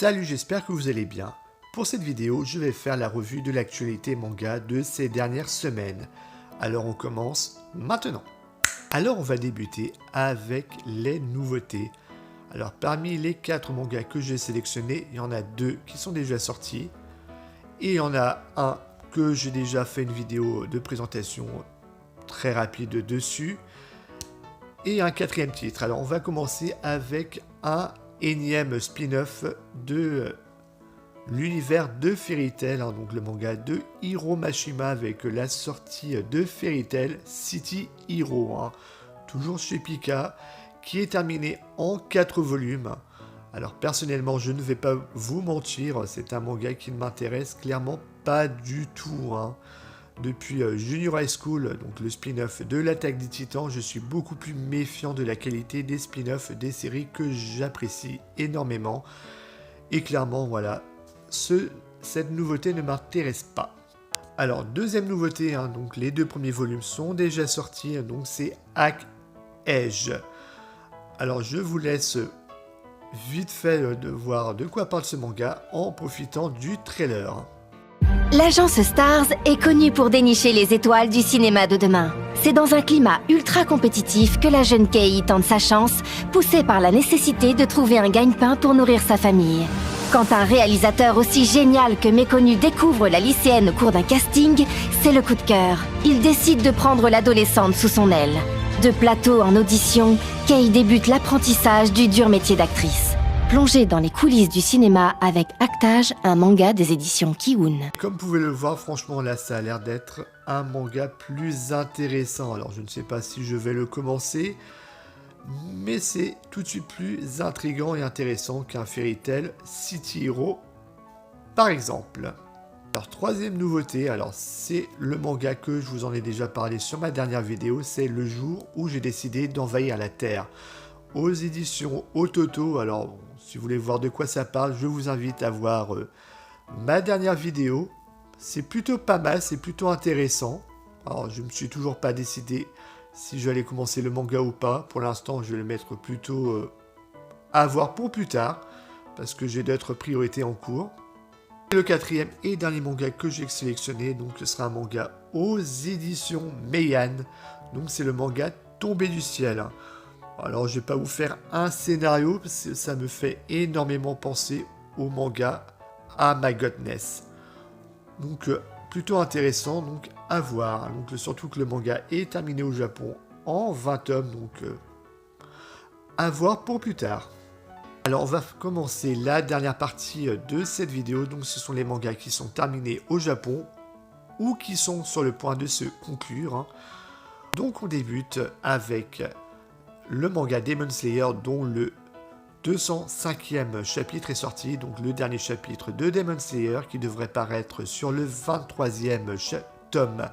Salut, j'espère que vous allez bien. Pour cette vidéo, je vais faire la revue de l'actualité manga de ces dernières semaines. Alors on commence maintenant. Alors on va débuter avec les nouveautés. Alors parmi les 4 mangas que j'ai sélectionnés, il y en a 2 qui sont déjà sortis. Et il y en a un que j'ai déjà fait une vidéo de présentation très rapide dessus. Et un 4e titre. Alors on va commencer avec un énième spin-off de l'univers de Fairy Tail, donc le manga de Hiro Mashima avec la sortie de Fairy Tail City Hero, toujours chez Pika, qui est terminé en 4 volumes. Alors personnellement, je ne vais pas vous mentir, c'est un manga qui ne m'intéresse clairement pas du tout. Depuis Junior High School, donc le spin-off de l'Attaque des Titans, je suis beaucoup plus méfiant de la qualité des spin-offs des séries que j'apprécie énormément. Et clairement, voilà, cette nouveauté ne m'intéresse pas. Alors, deuxième nouveauté, donc les 2 premiers volumes sont déjà sortis, donc c'est Hack Edge. Alors, je vous laisse vite fait de voir de quoi parle ce manga en profitant du trailer. L'agence Stars est connue pour dénicher les étoiles du cinéma de demain. C'est dans un climat ultra compétitif que la jeune Kei tente sa chance, poussée par la nécessité de trouver un gagne-pain pour nourrir sa famille. Quand un réalisateur aussi génial que méconnu découvre la lycéenne au cours d'un casting, c'est le coup de cœur. Il décide de prendre l'adolescente sous son aile. De plateau en audition, Kei débute l'apprentissage du dur métier d'actrice. Plongée dans les coulisses du cinéma avec Actage, un manga des éditions Kiun. Comme vous pouvez le voir, franchement là ça a l'air d'être un manga plus intéressant. Alors je ne sais pas si je vais le commencer, mais c'est tout de suite plus intriguant et intéressant qu'un Fairy Tail City Hero par exemple. Alors troisième nouveauté, alors c'est le manga que je vous en ai déjà parlé sur ma dernière vidéo, c'est le jour où j'ai décidé d'envahir la Terre. Aux éditions Ototo, alors si vous voulez voir de quoi ça parle, je vous invite à voir ma dernière vidéo. C'est plutôt pas mal, c'est plutôt intéressant. Alors je me suis toujours pas décidé si j'allais commencer le manga ou pas. Pour l'instant je vais le mettre plutôt à voir pour plus tard, parce que j'ai d'autres priorités en cours. Et le 4e et dernier manga que j'ai sélectionné, donc ce sera un manga aux éditions Meian. Donc c'est le manga Tombé du ciel. Alors, je vais pas vous faire un scénario, parce que ça me fait énormément penser au manga à My Godness. Donc, plutôt intéressant, donc à voir. Donc, surtout que le manga est terminé au Japon en 20 tomes, donc à voir pour plus tard. Alors, on va commencer la dernière partie de cette vidéo. Donc, ce sont les mangas qui sont terminés au Japon ou qui sont sur le point de se conclure. Donc, on débute avec le manga Demon Slayer, dont le 205e chapitre est sorti, donc le dernier chapitre de Demon Slayer qui devrait paraître sur le 23e tome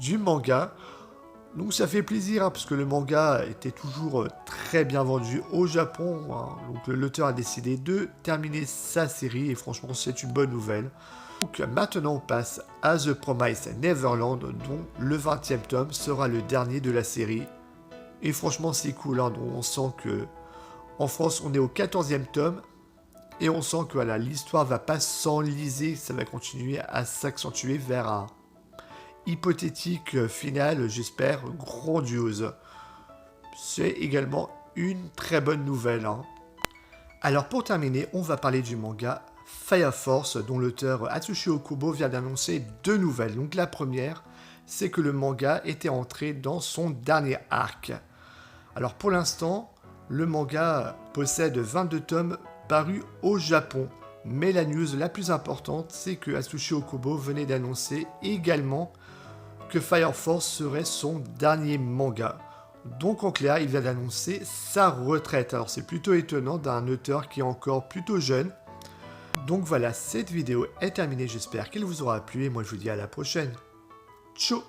du manga. Donc ça fait plaisir parce que le manga était toujours très bien vendu au Japon. Donc l'auteur a décidé de terminer sa série et franchement c'est une bonne nouvelle. Donc maintenant on passe à The Promised Neverland, dont le 20e tome sera le dernier de la série. Et franchement c'est cool, donc on sent que en France on est au 14e tome et on sent que voilà, l'histoire va pas s'enliser, ça va continuer à s'accentuer vers un hypothétique final, j'espère, grandiose. C'est également une très bonne nouvelle. Alors pour terminer, on va parler du manga Fire Force, dont l'auteur Atsushi Okubo vient d'annoncer 2 nouvelles. Donc la première, c'est que le manga était entré dans son dernier arc. Alors pour l'instant, le manga possède 22 tomes parus au Japon. Mais la news la plus importante, c'est que Atsushi Okubo venait d'annoncer également que Fire Force serait son dernier manga. Donc en clair, il vient d'annoncer sa retraite. Alors c'est plutôt étonnant d'un auteur qui est encore plutôt jeune. Donc voilà, cette vidéo est terminée, j'espère qu'elle vous aura plu et moi je vous dis à la prochaine. Ciao!